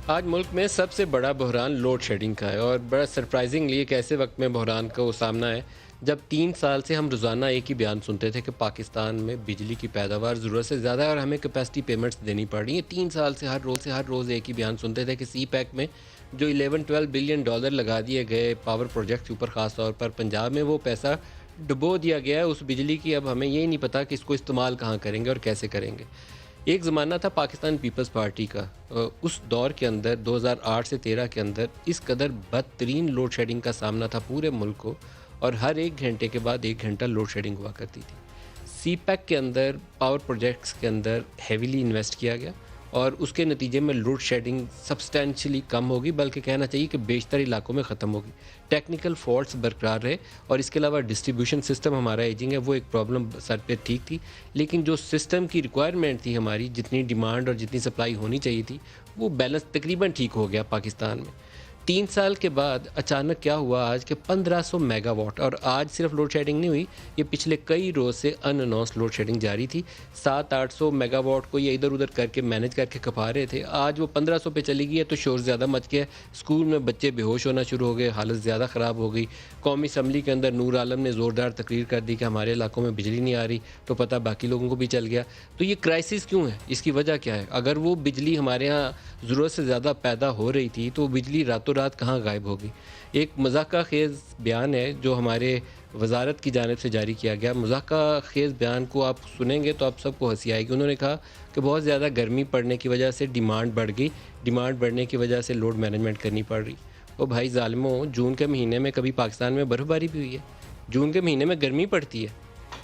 آج ملک میں سب سے بڑا بحران لوڈ شیڈنگ کا ہے، اور بڑا سرپرائزنگلی ایک ایسے وقت میں بحران کا وہ سامنا ہے جب 3 سال سے ہم روزانہ ایک ہی بیان سنتے تھے کہ پاکستان میں بجلی کی پیداوار ضرورت سے زیادہ ہے اور ہمیں کیپیسٹی پیمنٹس دینی پڑ رہی ہیں۔ 3 سال سے ہر روز ایک ہی بیان سنتے تھے کہ سی پیک میں جو 11-12 بلین ڈالر لگا دیے گئے پاور پروجیکٹ کے اوپر، خاص طور پر پنجاب میں، وہ پیسہ ڈبو دیا گیا ہے اس بجلی کی۔ اب ہمیں یہ نہیں پتہ کہ اس کو استعمال کہاں کریں گے اور کیسے کریں گے۔ ایک زمانہ تھا پاکستان پیپلز پارٹی کا، اس دور کے اندر 2008 سے 13 کے اندر اس قدر بدترین لوڈ شیڈنگ کا سامنا تھا پورے ملک کو، اور ہر 1 گھنٹے کے بعد 1 گھنٹہ لوڈ شیڈنگ ہوا کرتی تھی۔ سی پیک کے اندر پاور پروجیکٹس کے اندر ہیویلی انویسٹ کیا گیا، اور اس کے نتیجے میں لوڈ شیڈنگ سبسٹینشلی کم ہوگی، بلکہ کہنا چاہیے کہ بیشتر علاقوں میں ختم ہوگی۔ ٹیکنیکل فالٹس برقرار رہے، اور اس کے علاوہ ڈسٹریبیوشن سسٹم ہمارا ایجنگ ہے، وہ ایک پرابلم سر پہ ٹھیک تھی، لیکن جو سسٹم کی ریکوائرمنٹ تھی ہماری، جتنی ڈیمانڈ اور جتنی سپلائی ہونی چاہیے تھی، وہ بیلنس تقریباً ٹھیک ہو گیا پاکستان میں۔ 3 سال کے بعد اچانک کیا ہوا آج کہ 1500 میگا واٹ، اور آج صرف لوڈ شیڈنگ نہیں ہوئی، یہ پچھلے کئی روز سے ان اناؤنس لوڈ شیڈنگ جاری تھی۔ 700-800 میگا واٹ کو یہ ادھر ادھر کر کے مینج کر کے کھپا رہے تھے، آج وہ 1500 پہ چلی گئی ہے تو شور زیادہ مچ گیا۔ اسکول میں بچے بے ہوش ہونا شروع ہو گئے، حالت زیادہ خراب ہو گئی۔ قومی اسمبلی کے اندر نور عالم نے زوردار تقریر کر دی کہ ہمارے علاقوں میں بجلی نہیں آ رہی، تو پتہ باقی لوگوں کو بھی چل گیا۔ تو یہ کرائسس کیوں ہے؟ اس کی وجہ کیا ہے؟ اگر وہ بجلی ہمارے ہاں ضرورت سے زیادہ پیدا ہو رہی تھی تو بجلی راتوں رات کہاں غائب ہوگی؟ ایک مضحکہ خیز بیان ہے جو ہمارے وزارت کی جانب سے جاری کیا گیا۔ مضحکہ خیز بیان کو آپ سنیں گے تو آپ سب کو ہنسی آئے گی۔ انہوں نے کہا کہ بہت زیادہ گرمی پڑنے کی وجہ سے ڈیمانڈ بڑھ گئی، ڈیمانڈ بڑھنے کی وجہ سے لوڈ مینجمنٹ کرنی پڑ رہی۔ او بھائی ظالموں، جون کے مہینے میں کبھی پاکستان میں برف باری بھی ہوئی ہے؟ جون کے مہینے میں گرمی پڑتی ہے،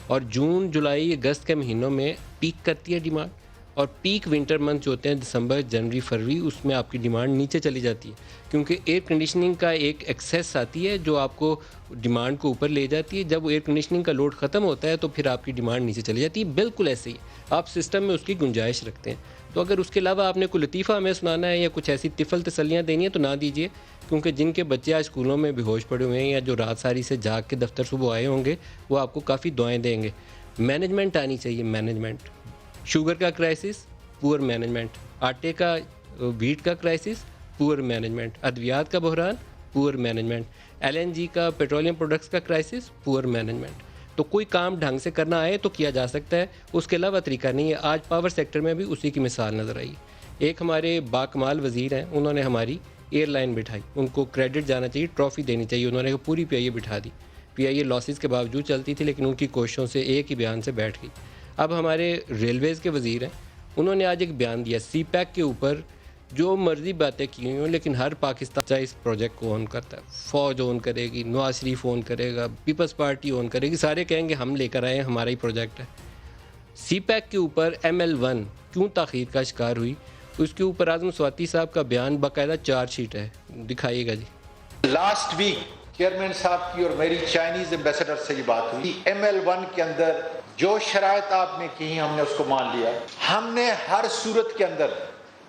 اور جون جولائی اگست کے مہینوں میں پیک کرتی ہے ڈیمانڈ، اور پیک ونٹر منتھ جو ہوتے ہیں دسمبر جنوری فروری، اس میں آپ کی ڈیمانڈ نیچے چلی جاتی ہے، کیونکہ ایئر کنڈیشننگ کا ایک ایکسیس آتی ہے جو آپ کو ڈیمانڈ کو اوپر لے جاتی ہے۔ جب ایئر کنڈیشننگ کا لوڈ ختم ہوتا ہے تو پھر آپ کی ڈیمانڈ نیچے چلی جاتی ہے۔ بالکل ایسے ہی آپ سسٹم میں اس کی گنجائش رکھتے ہیں۔ تو اگر اس کے علاوہ آپ نے کوئی لطیفہ ہمیں سنانا ہے یا کچھ ایسی طفل تسلیاں دینی ہیں تو نہ دیجیے، کیونکہ جن کے بچے آج اسکولوں میں بے ہوش پڑے ہوئے ہیں یا جو رات ساری سے جاگ کے دفتر صبح آئے ہوں گے، وہ آپ کو کافی دعائیں دیں گے۔ مینجمنٹ آنی چاہیے، مینجمنٹ۔ شوگر کا کرائسس، پور مینجمنٹ۔ آٹے کا، ویٹ کا کرائسس، پور مینجمنٹ۔ ادویات کا بحران، پور مینجمنٹ۔ LNG کا، پیٹرولیم پروڈکٹس کا کرائسس، پور مینجمنٹ۔ تو کوئی کام ڈھنگ سے کرنا آئے تو کیا جا سکتا ہے، اس کے علاوہ طریقہ نہیں ہے۔ آج پاور سیکٹر میں بھی اسی کی مثال نظر آئی۔ ایک ہمارے باکمال وزیر ہیں، انہوں نے ہماری ایئر لائن بٹھائی، ان کو کریڈٹ جانا چاہیے، ٹرافی دینی چاہیے۔ انہوں نے پوری PIA بٹھا دی۔ PIA لاسز کے باوجود چلتی تھی، لیکن ان کی کوششوں سے ایک ہی بیان سے بیٹھ گئی۔ اب ہمارے ریلویز کے وزیر ہیں، انہوں نے آج ایک بیان دیا سی پیک کے اوپر، جو مرضی باتیں کی ہوئی ہوں لیکن ہر پاکستان چاہے اس پروجیکٹ کو اون کرتا ہے۔ فوج اون کرے گی، نواز شریف اون کرے گا، پیپلز پارٹی اون کرے گی، سارے کہیں گے ہم لے کر آئے ہیں، ہمارا ہی پروجیکٹ ہے۔ سی پیک کے اوپر ML1 کیوں تاخیر کا شکار ہوئی، اس کے اوپر اعظم سواتی صاحب کا بیان باقاعدہ چارج شیٹ ہے، دکھائیے گا جی۔ لاسٹ ویک چیئرمین صاحب کی اور میری چائنیز ایمبیسڈر سے یہ بات ہوئی، ML1 کے اندر جو شرائط آپ نے کی ہم نے اس کو مان لیا۔ ہم نے ہر صورت کے اندر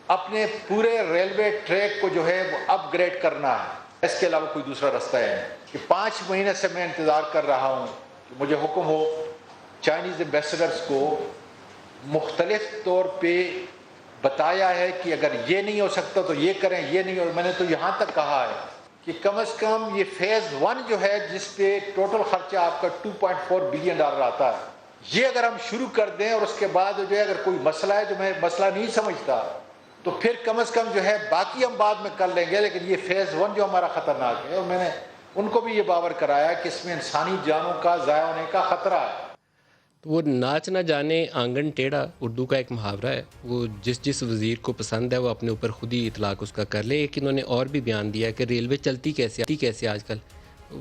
اپنے پورے ریلوے ٹریک کو جو ہے وہ اپ گریڈ کرنا ہے، اس کے علاوہ کوئی دوسرا رستہ ہے نہیں۔ کہ 5 مہینے سے میں انتظار کر رہا ہوں کہ مجھے حکم ہو، چائنیز ایمبیسڈرز کو مختلف طور پہ بتایا ہے کہ اگر یہ نہیں ہو سکتا تو یہ کریں، یہ نہیں ہو، میں نے تو یہاں تک کہا ہے کہ کم از کم یہ فیز 1 جو ہے جس پہ ٹوٹل خرچہ آپ کا $2.4 بلین آتا ہے، یہ اگر ہم شروع کر دیں اور اس کے بعد جو ہے اگر کوئی مسئلہ ہے جو میں مسئلہ نہیں سمجھتا تو پھر کم از کم جو ہے باقی ہم بعد میں کر لیں گے، لیکن یہ فیز 1 جو ہمارا خطرناک ہے، اور میں نے ان کو بھی یہ باور کرایا کہ اس میں انسانی جانوں کا ضائع ہونے کا خطرہ ہے۔ تو وہ ناچ نہ جانے آنگن ٹیڑھا اردو کا ایک محاورہ ہے، وہ جس وزیر کو پسند ہے وہ اپنے اوپر خود ہی اطلاق اس کا کر لے۔ ایک انہوں نے اور بھی بیان دیا ہے کہ ریلوے چلتی کیسے آج کل،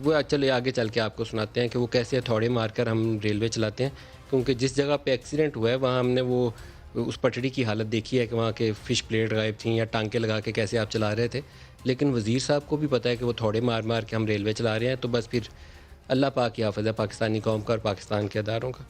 وہ چلے آگے چل کے آپ کو سناتے ہیں کہ وہ کیسے ہتھوڑے مار کر ہم ریلوے چلاتے ہیں، کیونکہ جس جگہ پہ ایکسیڈنٹ ہوا ہے وہاں ہم نے وہ اس پٹڑی کی حالت دیکھی ہے کہ وہاں کے فش پلیٹ غائب تھیں یا ٹانکے لگا کے کیسے آپ چلا رہے تھے، لیکن وزیر صاحب کو بھی پتہ ہے کہ وہ تھوڑے مار مار کے ہم ریلوے چلا رہے ہیں۔ تو بس پھر اللہ پاک کی حافظ ہے پاکستانی قوم کا اور پاکستان کے اداروں کا۔